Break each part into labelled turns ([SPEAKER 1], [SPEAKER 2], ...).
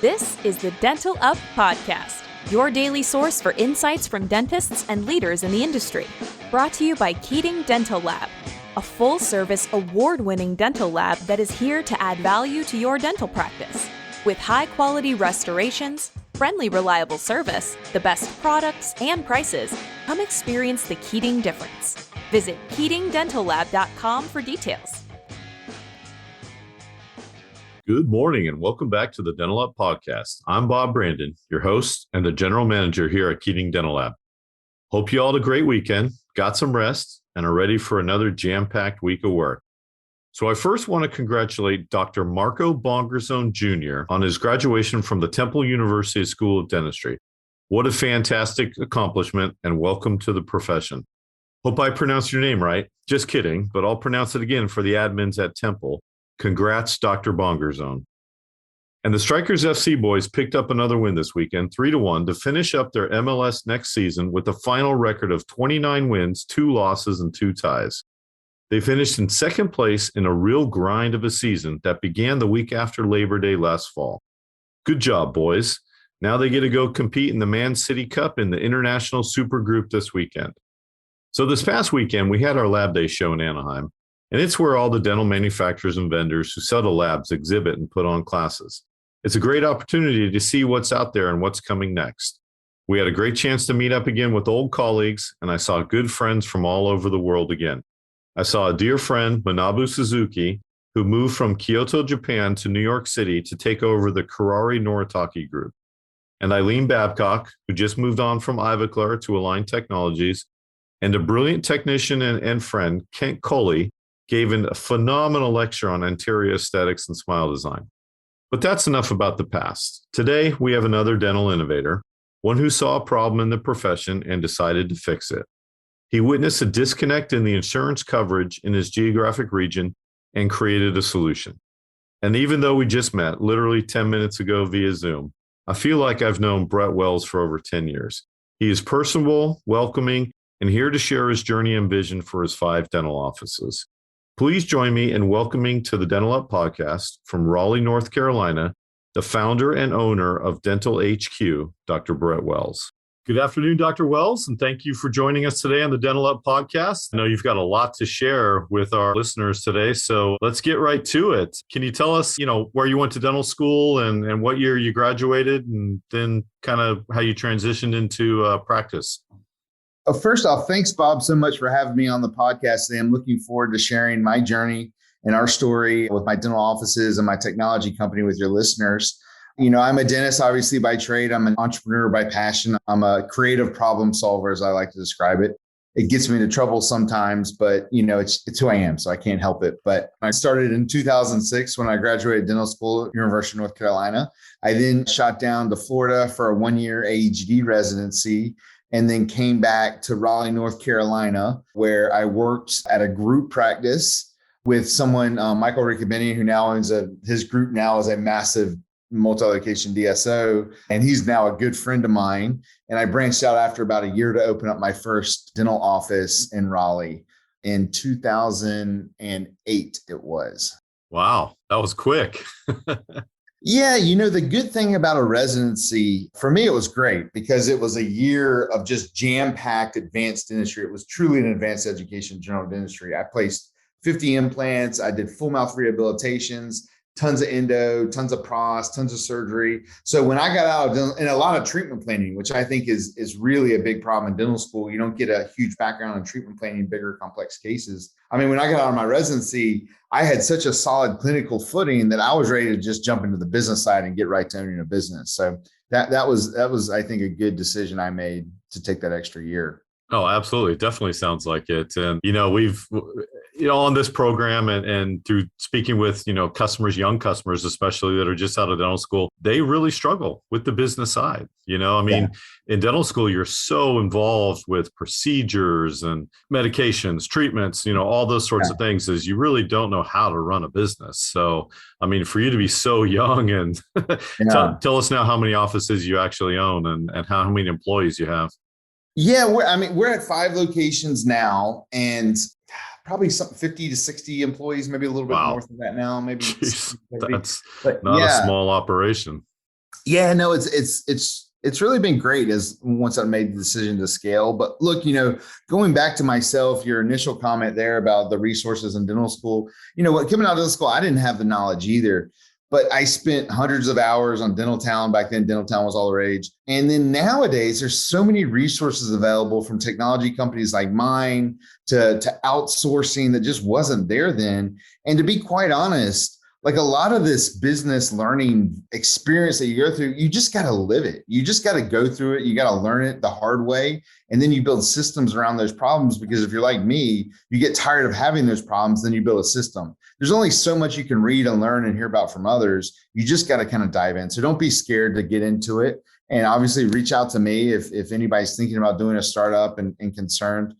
[SPEAKER 1] This is the Dental Up Podcast, your daily source for insights from dentists and leaders in the industry. Brought to you by Keating Dental Lab, a full-service, award-winning dental lab that is here to add value to your dental practice. With high-quality restorations, friendly, reliable service, the best products and prices, come experience the Keating difference. Visit KeatingDentalLab.com for details.
[SPEAKER 2] Good morning and welcome back to the Dental Up Podcast. I'm Bob Brandon, your host and the general manager here at Keating Dental Lab. Hope you all had a great weekend, got some rest, and are ready for another jam-packed week of work. So I first want to congratulate Dr. Marco Bongerzone Jr. on his graduation from the Temple University School of Dentistry. What a fantastic accomplishment and welcome to the profession. Hope I pronounced your name right. Just kidding, but I'll pronounce it again for the admins at Temple. Congrats, Dr. Bongerzone. And the Strikers FC boys picked up another win this weekend, 3-1, to finish up their MLS next season with a final record of 29 wins, 2 losses, and 2 ties. They finished in second place in a real grind of a season that began the week after Labor Day last fall. Good job, boys. Now they get to go compete in the Man City Cup in the International Super Group this weekend. So this past weekend, we had our Lab Day show in Anaheim. And it's where all the dental manufacturers and vendors who sell to labs exhibit and put on classes. It's a great opportunity to see what's out there and what's coming next. We had a great chance to meet up again with old colleagues, and I saw good friends from all over the world again. I saw a dear friend, Manabu Suzuki, who moved from Kyoto, Japan to New York City to take over the Kurari Noritake Group. And Eileen Babcock, who just moved on from Ivoclar to Align Technologies, and a brilliant technician and friend, Kent Coley, gave a phenomenal lecture on anterior aesthetics and smile design. But that's enough about the past. Today, we have another dental innovator, one who saw a problem in the profession and decided to fix it. He witnessed a disconnect in the insurance coverage in his geographic region and created a solution. And even though we just met literally 10 minutes ago via Zoom, I feel like I've known Brett Wells for over 10 years. He is personable, welcoming, and here to share his journey and vision for his 5 dental offices. Please join me in welcoming to the Dental Up Podcast from Raleigh, North Carolina, the founder and owner of DentalHQ, Dr. Brett Wells. Good afternoon, Dr. Wells, and thank you for joining us today on the Dental Up Podcast. I know you've got a lot to share with our listeners today, so let's get right to it. Can you tell us, where you went to dental school and what year you graduated, and then kind of how you transitioned into practice?
[SPEAKER 3] First off, thanks, Bob, so much for having me on the podcast today. I'm looking forward to sharing my journey and our story with my dental offices and my technology company with your listeners. I'm a dentist, obviously, by trade. I'm an entrepreneur by passion. I'm a creative problem solver, as I like to describe it. It gets me into trouble sometimes, but, it's who I am, so I can't help it. But I started in 2006 when I graduated dental school at University of North Carolina. I then shot down to Florida for a 1-year AEGD residency, and then came back to Raleigh, North Carolina, where I worked at a group practice with someone, Michael Riccobeni, who now owns his group now is a massive multi-location DSO, and he's now a good friend of mine. And I branched out after about a year to open up my first dental office in Raleigh in 2008 it was.
[SPEAKER 2] Wow, that was quick.
[SPEAKER 3] Yeah, the good thing about a residency, for me, it was great because it was a year of just jam-packed advanced dentistry. It was truly an advanced education general dentistry. I placed 50 implants. I did full mouth rehabilitations, tons of endo, tons of pros, tons of surgery. So when I got out of dental, and a lot of treatment planning, which I think is really a big problem in dental school, you don't get a huge background in treatment planning, bigger complex cases. When I got out of my residency, I had such a solid clinical footing that I was ready to just jump into the business side and get right to owning a business. So that was, I think, a good decision I made to take that extra year.
[SPEAKER 2] Oh, absolutely. It definitely sounds like it. And, we've, on this program and through speaking with, customers, young customers, especially that are just out of dental school, they really struggle with the business side. In dental school, you're so involved with procedures and medications, treatments, all those sorts of things is you really don't know how to run a business. So, for you to be so young and tell us now how many offices you actually own and how many employees you have.
[SPEAKER 3] Yeah, we're at 5 locations now, and probably 50 to 60 employees, maybe a little bit north of that now. Maybe
[SPEAKER 2] Jeez, that's not a small operation.
[SPEAKER 3] Yeah, no, it's really been great as once I made the decision to scale. But look, going back to myself, your initial comment there about the resources in dental school, what, coming out of dental school, I didn't have the knowledge either. But I spent hundreds of hours on Dental Town. Back then, Dental Town was all the rage. And then nowadays, there's so many resources available from technology companies like mine to outsourcing that just wasn't there then. And to be quite honest, like a lot of this business learning experience that you go through, you just got to live it. You just got to go through it. You got to learn it the hard way. And then you build systems around those problems, because if you're like me, you get tired of having those problems, then you build a system. There's only so much you can read and learn and hear about from others. You just got to kind of dive in. So don't be scared to get into it. And obviously reach out to me if anybody's thinking about doing a startup and concerned.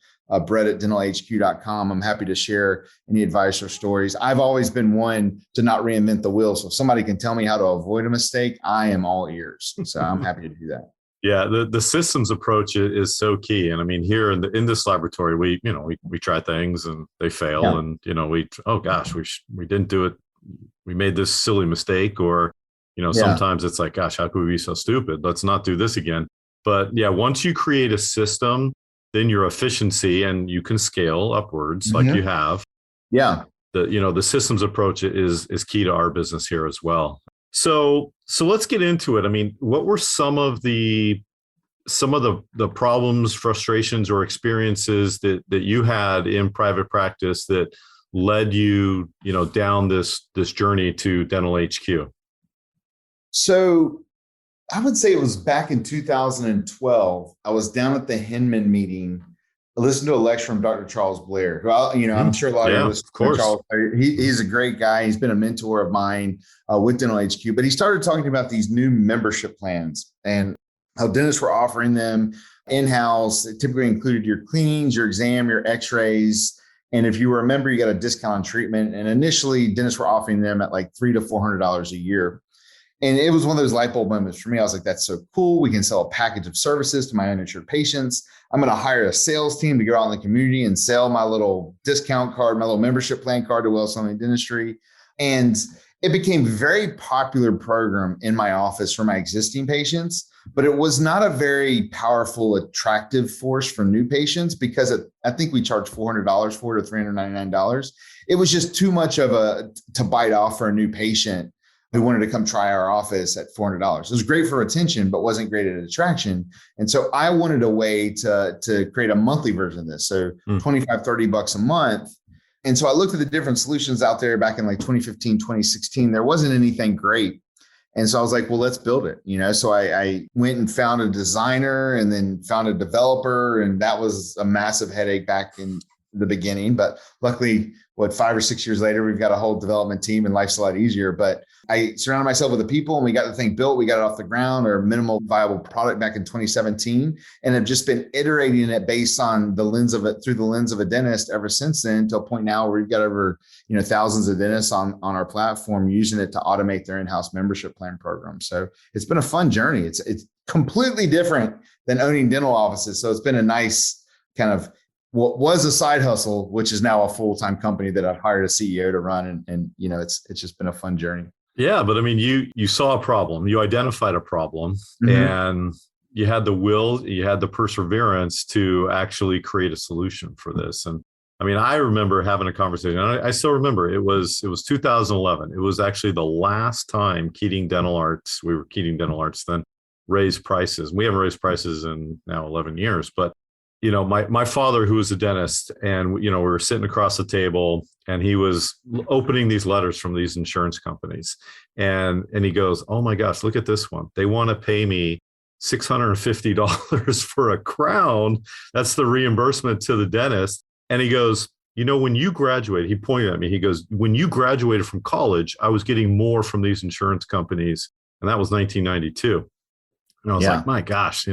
[SPEAKER 3] Brett at DentalHQ.com. I'm happy to share any advice or stories. I've always been one to not reinvent the wheel. So if somebody can tell me how to avoid a mistake, I am all ears. So I'm happy to do that.
[SPEAKER 2] Yeah, the systems approach is so key. And I mean, here in this laboratory, we try things and they fail,
[SPEAKER 3] Yeah.
[SPEAKER 2] and we didn't do it. We made this silly mistake, or sometimes it's like, gosh, how could we be so stupid? Let's not do this again. But yeah, once you create a system, then your efficiency, and you can scale upwards like you have.
[SPEAKER 3] Yeah.
[SPEAKER 2] The systems approach is key to our business here as well. So let's get into it. I mean, what were some of the problems, frustrations, or experiences that you had in private practice that led you, down this journey to DentalHQ?
[SPEAKER 3] So I would say it was back in 2012. I was down at the Hinman meeting. I listened to a lecture from Dr. Charles Blair, who I'm sure a lot of you listen to Charles Blair. He's a great guy. He's been a mentor of mine with DentalHQ, but he started talking about these new membership plans and how dentists were offering them in-house. It typically included your cleanings, your exam, your x-rays. And if you were a member, you got a discount on treatment. And initially, dentists were offering them at like $300 to $400 a year. And it was one of those light bulb moments for me. I was like, that's so cool. We can sell a package of services to my uninsured patients. I'm going to hire a sales team to go out in the community and sell my little discount card, my little membership plan card to well-selling dentistry. And it became a very popular program in my office for my existing patients, but it was not a very powerful, attractive force for new patients, because I think we charged $400 for it, or $399. It was just too much to bite off for a new patient who wanted to come try our office at $400. It was great for retention, but wasn't great at attraction. And so I wanted a way to create a monthly version of this. So $25, $30 a month. And so I looked at the different solutions out there back in like 2015, 2016. There wasn't anything great. And so I was like, well, let's build it. So I went and found a designer and then found a developer. And that was a massive headache back in the beginning. But luckily, 5 or 6 years later, we've got a whole development team and life's a lot easier. But I surrounded myself with the people and we got the thing built. We got it off the ground, or minimal viable product, back in 2017, and have just been iterating it based on through the lens of a dentist ever since then, to a point now where we've got over, thousands of dentists on our platform using it to automate their in-house membership plan program. So it's been a fun journey. It's completely different than owning dental offices. So it's been a nice kind of what was a side hustle, which is now a full-time company that I've hired a CEO to run. And it's just been a fun journey.
[SPEAKER 2] Yeah. But I mean, you saw a problem, you identified a problem, and you had the will, you had the perseverance to actually create a solution for this. And I mean, I remember having a conversation, and I still remember it was 2011. It was actually the last time Keating Dental Arts then, raised prices. We haven't raised prices in now 11 years, but my father, who was a dentist, and, we were sitting across the table and he was opening these letters from these insurance companies. And he goes, oh my gosh, look at this one. They want to pay me $650 for a crown. That's the reimbursement to the dentist. And he goes, when you graduated, he pointed at me, he goes, when you graduated from college, I was getting more from these insurance companies. And that was 1992. And I was like, my gosh,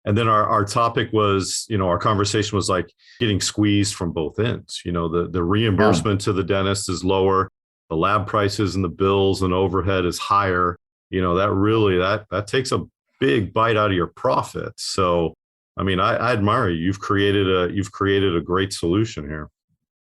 [SPEAKER 2] and then our topic was, our conversation was like getting squeezed from both ends. The reimbursement to the dentist is lower, the lab prices and the bills and overhead is higher. That takes a big bite out of your profit. So, I mean, I admire you. You've created a great solution here.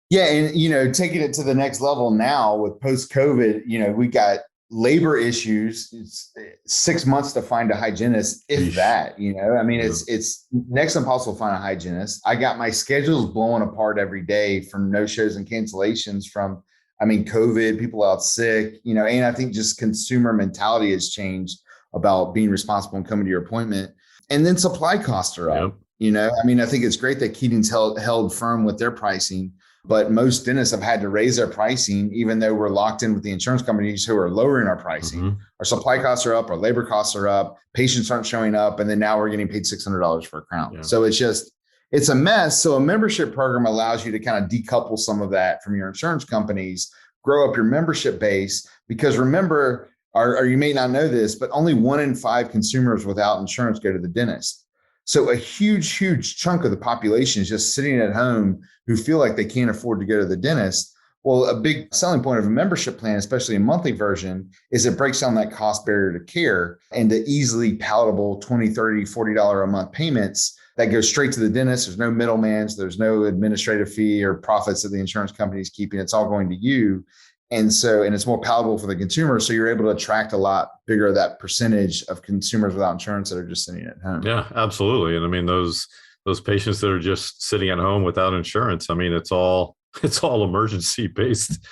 [SPEAKER 2] Yeah,
[SPEAKER 3] and taking it to the next level now with post-COVID, we got labor issues. It's 6 months to find a hygienist, if that, I mean, it's next to impossible to find a hygienist. I got my schedules blowing apart every day from no shows and cancellations from, COVID, people out sick, and I think just consumer mentality has changed about being responsible and coming to your appointment. And then supply costs are up. I think it's great that Keating's held firm with their pricing, but most dentists have had to raise their pricing, even though we're locked in with the insurance companies who are lowering our pricing. Mm-hmm. Our supply costs are up, our labor costs are up, patients aren't showing up, and then now we're getting paid $600 for a crown. Yeah. So it's a mess. So a membership program allows you to kind of decouple some of that from your insurance companies, grow up your membership base, because remember, or you may not know this, but only 1 in 5 consumers without insurance go to the dentist. So a huge, huge chunk of the population is just sitting at home who feel like they can't afford to go to the dentist. Well, a big selling point of a membership plan, especially a monthly version, is it breaks down that cost barrier to care into easily palatable $20, $30, $40 a month payments that go straight to the dentist. There's no middleman. There's no administrative fee or profits that the insurance company is keeping. It's all going to you. And it's more palatable for the consumer. So you're able to attract a lot bigger of that percentage of consumers without insurance that are just sitting at home.
[SPEAKER 2] Yeah, absolutely. And those patients that are just sitting at home without insurance, it's all emergency based,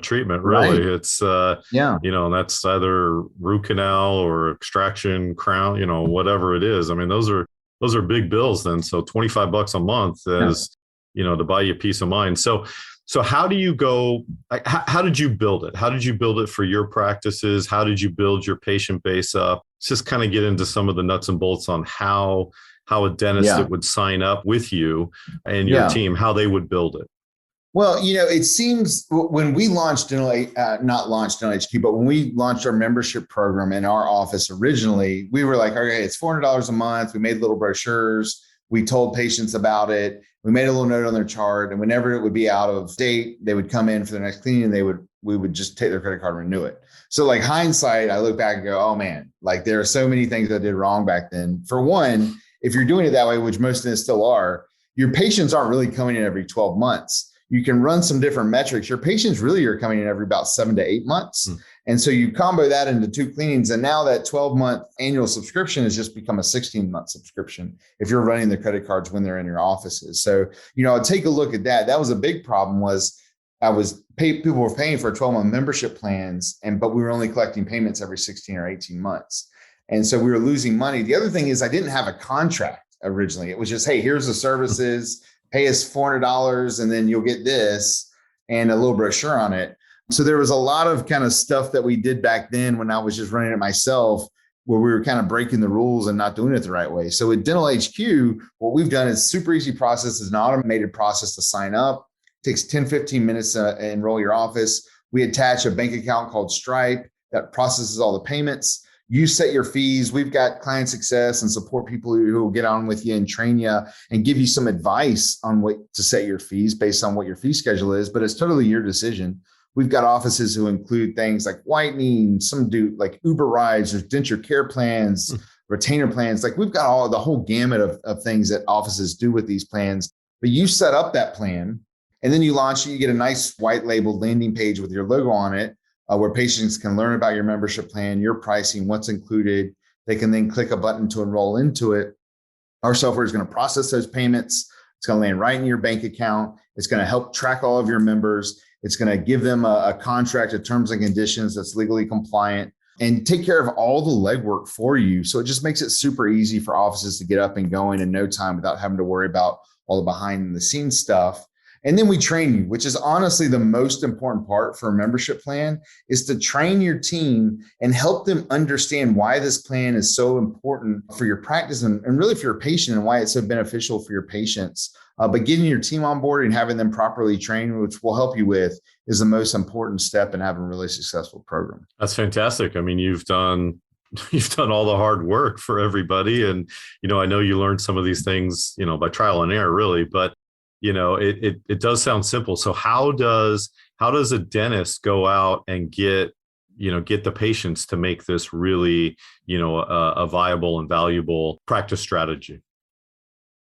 [SPEAKER 2] treatment, really. Right. It's, and that's either root canal or extraction, crown, whatever it is. Those are big bills then. So $25 a month is, to buy you peace of mind. So how do you go? How did you build it? How did you build it for your practices? How did you build your patient base up? Let's just kind of get into some of the nuts and bolts on how a dentist that would sign up with you and your team, how they would build it.
[SPEAKER 3] Well, it seems when we launched not launched DentalHQ, but when we launched our membership program in our office originally, we were like, okay, it's $400 a month. We made little brochures. We told patients about it. We made a little note on their chart, and whenever it would be out of date, they would come in for the next cleaning, and we would just take their credit card and renew it. So like hindsight, I look back and go, oh man, like there are so many things I did wrong back then. For one, if you're doing it that way, which most of us still are, your patients aren't really coming in every 12 months. You can run some different metrics. Your patients really are coming in every about 7 to 8 months. And so you combo that into 2 cleanings. And now that 12-month annual subscription has just become a 16-month subscription if you're running the credit cards when they're in your offices. So, I'll take a look at that. That was a big problem people were paying for 12-month membership plans, but we were only collecting payments every 16 or 18 months. And so we were losing money. The other thing is I didn't have a contract originally. It was just, hey, here's the services, pay us $400 and then you'll get this and a little brochure on it. So there was a lot of kind of stuff that we did back then when I was just running it myself, where we were kind of breaking the rules and not doing it the right way. So with DentalHQ, what we've done is super easy process. It's an automated process to sign up. It takes 10, 15 minutes to enroll your office. We attach a bank account called Stripe that processes all the payments. You set your fees. We've got client success and support people who will get on with you and train you and give you some advice on what to set your fees based on what your fee schedule is, but it's totally your decision. We've got offices who include things like whitening, some do like Uber rides, there's denture care plans, retainer plans. Like we've got the whole gamut of things that offices do with these plans, but you set up that plan and then you launch it. You get a nice white labeled landing page with your logo on it, where patients can learn about your membership plan, your pricing, what's included. They can then click a button to enroll into it. Our software is going to process those payments. It's going to land right in your bank account. It's going to help track all of your members. It's going to give them a contract of terms and conditions that's legally compliant and take care of all the legwork for you. So it just makes it super easy for offices to get up and going in no time without having to worry about all the behind the scenes stuff. And then we train you, which is honestly the most important part for a membership plan, is to train your team and help them understand why this plan is so important for your practice and really for your patient and why it's so beneficial for your patients. But getting your team on board and having them properly trained, which we'll help you with, is the most important step in having a really successful program. That's
[SPEAKER 2] fantastic. I mean, you've done all the hard work for everybody. And, I know you learned some of these things, by trial and error, really, but it does sound simple. So how does a dentist go out and get the patients to make this really, a viable and valuable practice strategy?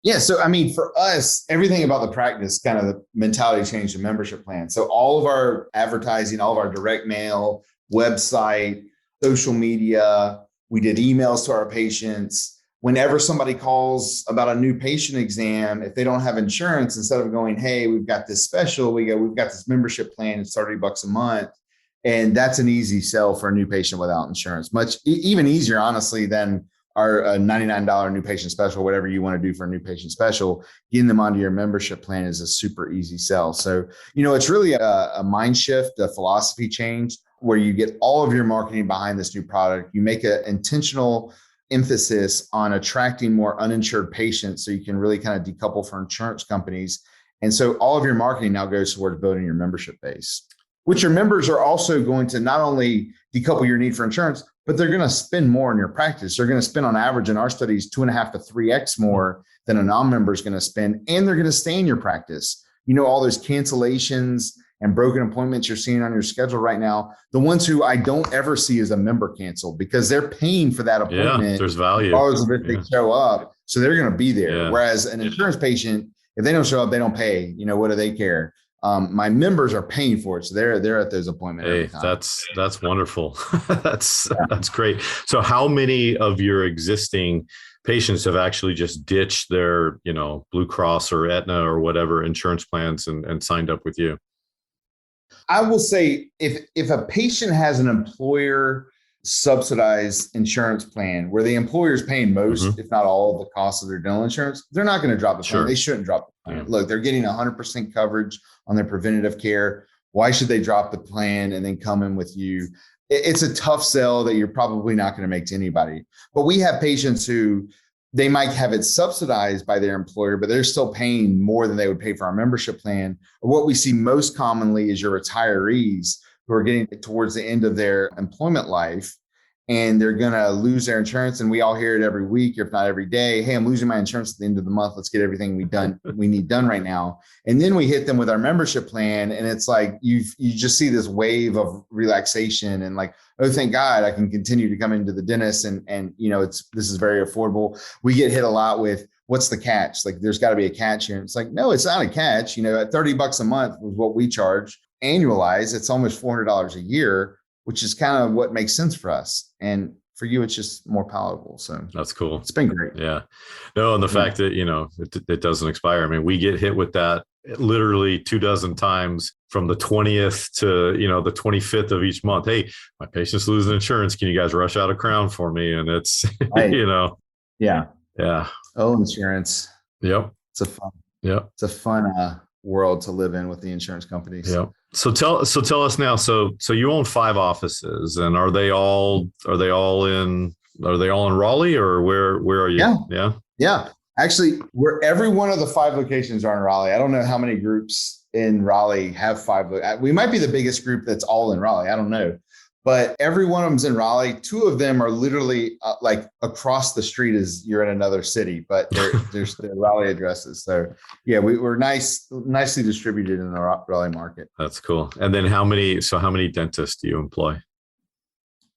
[SPEAKER 3] Yeah. So, for us, everything about the practice, kind of the mentality change the membership plan. So all of our advertising, all of our direct mail, website, social media. We did emails to our patients. Whenever somebody calls about a new patient exam, if they don't have insurance, instead of going, hey, we've got this special, we've got this membership plan, it's $30 a month. And that's an easy sell for a new patient without insurance. Much even easier, honestly, than our $99 new patient special, whatever you want to do for a new patient special. Getting them onto your membership plan is a super easy sell. So, it's really a mind shift, a philosophy change, where you get all of your marketing behind this new product. You make an intentional emphasis on attracting more uninsured patients so you can really kind of decouple from insurance companies. And so all of your marketing now goes towards building your membership base, which your members are also going to not only decouple your need for insurance, but they're going to spend more in your practice. They're going to spend on average in our studies 2.5 to 3x more than a non-member is going to spend, and they're going to stay in your practice. All those cancellations and broken appointments you're seeing on your schedule right now, the ones who I don't ever see as a member cancel, because they're paying for that appointment.
[SPEAKER 2] Yeah, there's value.
[SPEAKER 3] Regardless of if they show up. So they're going to be there. Yeah. Whereas an insurance patient, if they don't show up, they don't pay. What do they care? My members are paying for it. So they're at those appointments.
[SPEAKER 2] Hey, that's wonderful. That's great. So how many of your existing patients have actually just ditched their, Blue Cross or Aetna or whatever insurance plans and signed up with you?
[SPEAKER 3] I will say if a patient has an employer subsidized insurance plan where the employer is paying most, if not all, of the cost of their dental insurance, they're not going to drop the plan. Sure. They shouldn't drop the plan. Yeah. Look, they're getting 100% coverage on their preventative care. Why should they drop the plan and then come in with you? It's a tough sell that you're probably not going to make to anybody. But we have patients who they might have it subsidized by their employer, but they're still paying more than they would pay for our membership plan. Or what we see most commonly is your retirees who are getting towards the end of their employment life, and they're going to lose their insurance. And we all hear it every week, if not every day. Hey, I'm losing my insurance at the end of the month. Let's get everything we need done right now. And then we hit them with our membership plan. And it's like, you just see this wave of relaxation and like, oh, thank God I can continue to come into the dentist. And this is very affordable. We get hit a lot with, what's the catch? Like, there's got to be a catch here. And it's like, no, it's not a catch. At $30 a month was what we charge annualized. It's almost $400 a year, which is kind of what makes sense for us. And for you, it's just more palatable. So
[SPEAKER 2] that's cool.
[SPEAKER 3] It's been great.
[SPEAKER 2] Yeah. No, and the fact that, it doesn't expire. I mean, we get hit with that literally 24 times from the 20th to, the 25th of each month. Hey, my patient's losing insurance. Can you guys rush out a crown for me? And it's,
[SPEAKER 3] right.
[SPEAKER 2] Yeah.
[SPEAKER 3] Oh, insurance.
[SPEAKER 2] Yep.
[SPEAKER 3] It's a fun world to live in with the insurance companies.
[SPEAKER 2] Yep. So tell us now. So you own 5 offices, and are they all in Raleigh, or where are you?
[SPEAKER 3] Yeah. Actually, every one of the 5 locations are in Raleigh. I don't know how many groups in Raleigh have 5. We might be the biggest group that's all in Raleigh. I don't know. But every one of them's in Raleigh. 2 of them are literally like across the street as you're in another city, but they're Raleigh addresses. So yeah, we're nicely distributed in the Raleigh market.
[SPEAKER 2] That's cool. And then how many dentists do you employ?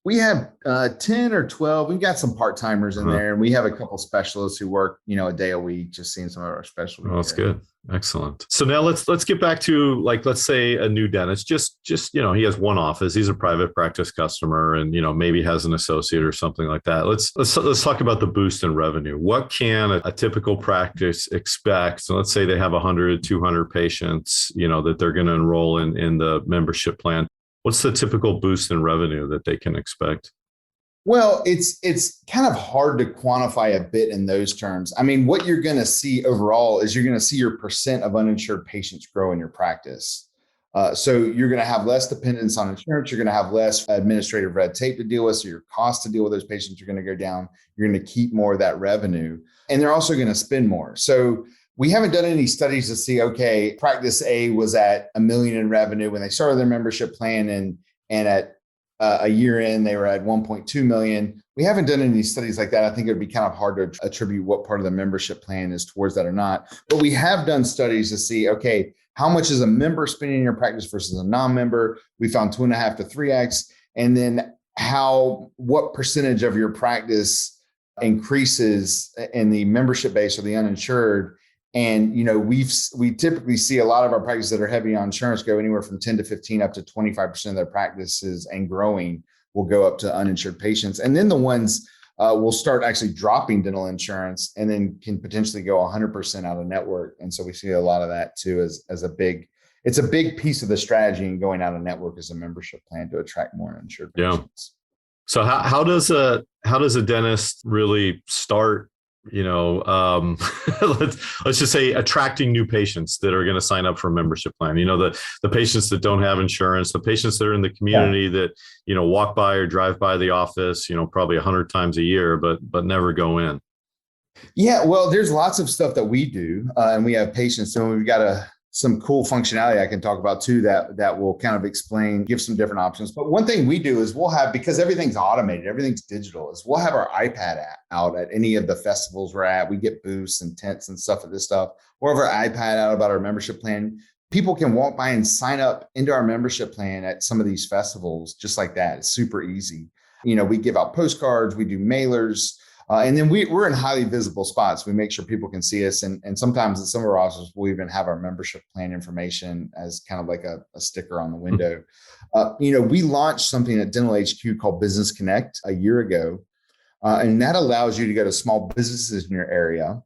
[SPEAKER 3] We have 10 or 12. We've got some part-timers in there, and we have a couple specialists who work, a day a week, just seeing some of our specialties.
[SPEAKER 2] Oh, that's good. Excellent. So now let's get back to, like, let's say a new dentist, just he has one office. He's a private practice customer, and maybe has an associate or something like that. Let's talk about the boost in revenue. What can a typical practice expect? So let's say they have 100, 200 patients, that they're going to enroll in the membership plan. What's the typical boost in revenue that they can expect?
[SPEAKER 3] Well, it's kind of hard to quantify a bit in those terms. I mean, what you're going to see overall is you're going to see your percent of uninsured patients grow in your practice. So you're going to have less dependence on insurance. You're going to have less administrative red tape to deal with. So your cost to deal with those patients are going to go down. You're going to keep more of that revenue, and they're also going to spend more. So we haven't done any studies to see, okay, practice A was at $1 million in revenue when they started their membership plan, and at a year in, they were at 1.2 million. We haven't done any studies like that. I think it would be kind of hard to attribute what part of the membership plan is towards that or not. But we have done studies to see, okay, how much is a member spending in your practice versus a non-member? We found 2.5 to 3x. And then what percentage of your practice increases in the membership base or the uninsured, And, we typically see a lot of our practices that are heavy on insurance go anywhere from 10 to 15 up to 25% of their practices and growing will go up to uninsured patients. And then the ones will start actually dropping dental insurance and then can potentially go 100% out of network. And so we see a lot of that too as it's a big piece of the strategy in going out of network as a membership plan to attract more uninsured patients.
[SPEAKER 2] So how does a dentist really start, let's just say attracting new patients that are going to sign up for a membership plan? The patients that don't have insurance, the patients that are in the community that, walk by or drive by the office, probably 100 times a year, but never go in.
[SPEAKER 3] Yeah, well, there's lots of stuff that we do, and we have patients. So we've got some cool functionality I can talk about too that will kind of give some different options. But one thing we do is because everything's automated, everything's digital, is we'll have our iPad out at any of the festivals we're at. We get booths and tents and stuff at this stuff. We'll have our iPad out about our membership plan. People can walk by and sign up into our membership plan at some of these festivals just like that. It's super easy. We give out postcards, we do mailers. And then we're in highly visible spots. We make sure people can see us. And sometimes in some of our offices, we'll even have our membership plan information as kind of like a sticker on the window. We launched something at DentalHQ called Business Connect a year ago. And that allows you to go to small businesses in your area,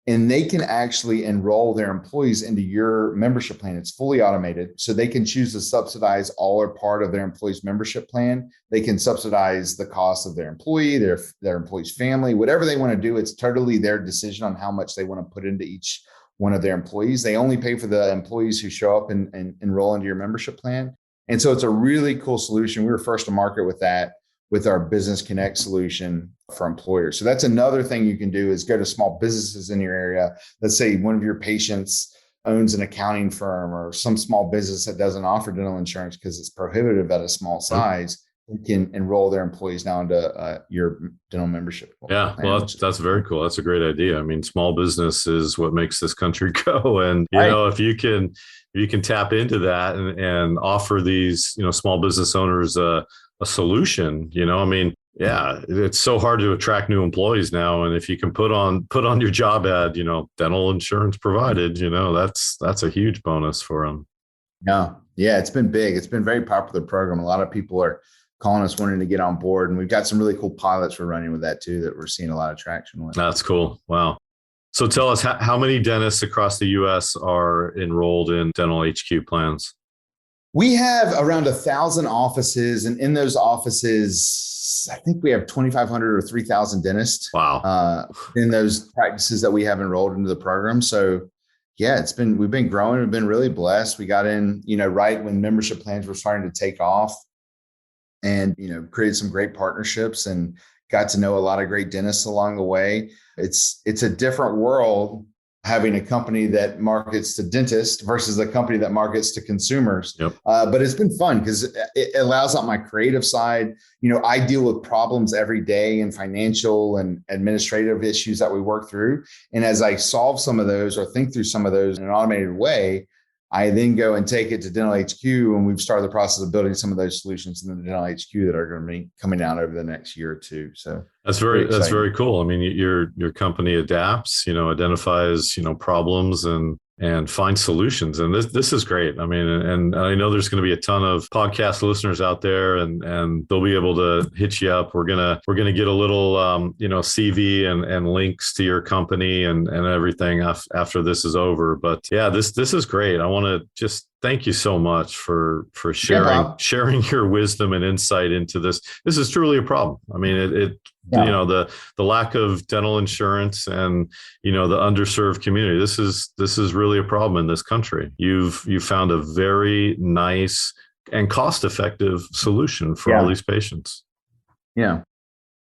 [SPEAKER 3] and they can actually enroll their employees into your membership plan. It's fully automated. So they can choose to subsidize all or part of their employee's membership plan. They can subsidize the cost of their employee, their employee's family, whatever they want to do. It's totally their decision on how much they want to put into each one of their employees. They only pay for the employees who show up and enroll into your membership plan. And so it's a really cool solution. We were first to market with that, with our Business Connect solution for employers. So that's another thing you can do is go to small businesses in your area. Let's say one of your patients owns an accounting firm or some small business that doesn't offer dental insurance because it's prohibitive at a small size. You can enroll their employees now into your dental membership.
[SPEAKER 2] Yeah, well, that's very cool. That's a great idea. I mean, small business is what makes this country go. And, if you can tap into that and offer these, small business owners a solution, it's so hard to attract new employees now. And if you can put on your job ad, dental insurance provided, that's a huge bonus for them.
[SPEAKER 3] Yeah, it's been big. It's been a very popular program. A lot of people are calling us wanting to get on board. And we've got some really cool pilots we're running with that too, that we're seeing a lot of traction with.
[SPEAKER 2] That's cool. Wow. So tell us, how many dentists across the U.S. are enrolled in DentalHQ plans?
[SPEAKER 3] We have around 1,000 offices, and in those offices, I think we have 2,500 or 3,000 dentists.
[SPEAKER 2] Wow!
[SPEAKER 3] In those practices that we have enrolled into the program. So, yeah, we've been growing. We've been really blessed. We got in, right when membership plans were starting to take off, and created some great partnerships and got to know a lot of great dentists along the way. It's a different world having a company that markets to dentists versus a company that markets to consumers.
[SPEAKER 2] Yep.
[SPEAKER 3] But it's been fun because it allows out my creative side. I deal with problems every day and financial and administrative issues that we work through. And as I solve some of those or think through some of those in an automated way, I then go and take it to DentalHQ, and we've started the process of building some of those solutions in the DentalHQ that are going to be coming out over the next year or two. So that's
[SPEAKER 2] very cool. I mean, your company adapts, identifies, problems and find solutions. And this is great. I mean, and I know there's going to be a ton of podcast listeners out there, and they'll be able to hit you up. We're gonna get a little CV and links to your company and everything after this is over. But yeah, this is great. I want to just thank you so much for sharing your wisdom and insight into this. This is truly a problem. I mean, the lack of dental insurance and the underserved community. This is really a problem in this country. You've found a very nice and cost-effective solution for all these patients.
[SPEAKER 3] Yeah.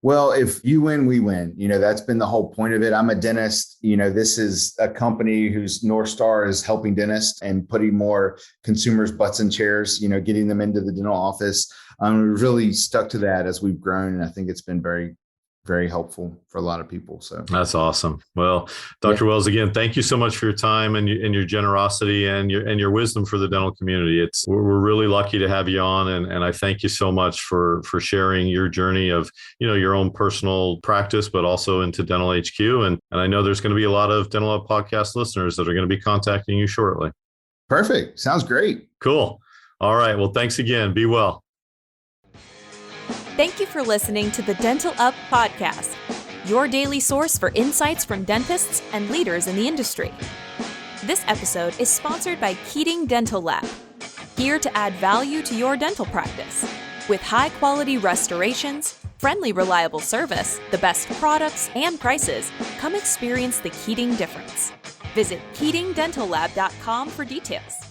[SPEAKER 3] Well, if you win, we win. That's been the whole point of it. I'm a dentist. This is a company whose North Star is helping dentists and putting more consumers' butts in chairs, getting them into the dental office. We've really stuck to that as we've grown. And I think it's been very, very helpful for a lot of people. So
[SPEAKER 2] that's awesome. Well, Dr. Wells, again, thank you so much for your time and your generosity and your wisdom for the dental community. We're really lucky to have you on, and I thank you so much for sharing your journey of your own personal practice, but also into DentalHQ. And I know there's going to be a lot of Dental Up podcast listeners that are going to be contacting you shortly.
[SPEAKER 3] Perfect. Sounds great.
[SPEAKER 2] Cool. All right. Well, thanks again. Be well.
[SPEAKER 1] Thank you for listening to the Dental Up podcast, your daily source for insights from dentists and leaders in the industry. This episode is sponsored by Keating Dental Lab, here to add value to your dental practice. With high-quality restorations, friendly, reliable service, the best products and prices, come experience the Keating difference. Visit KeatingDentalLab.com for details.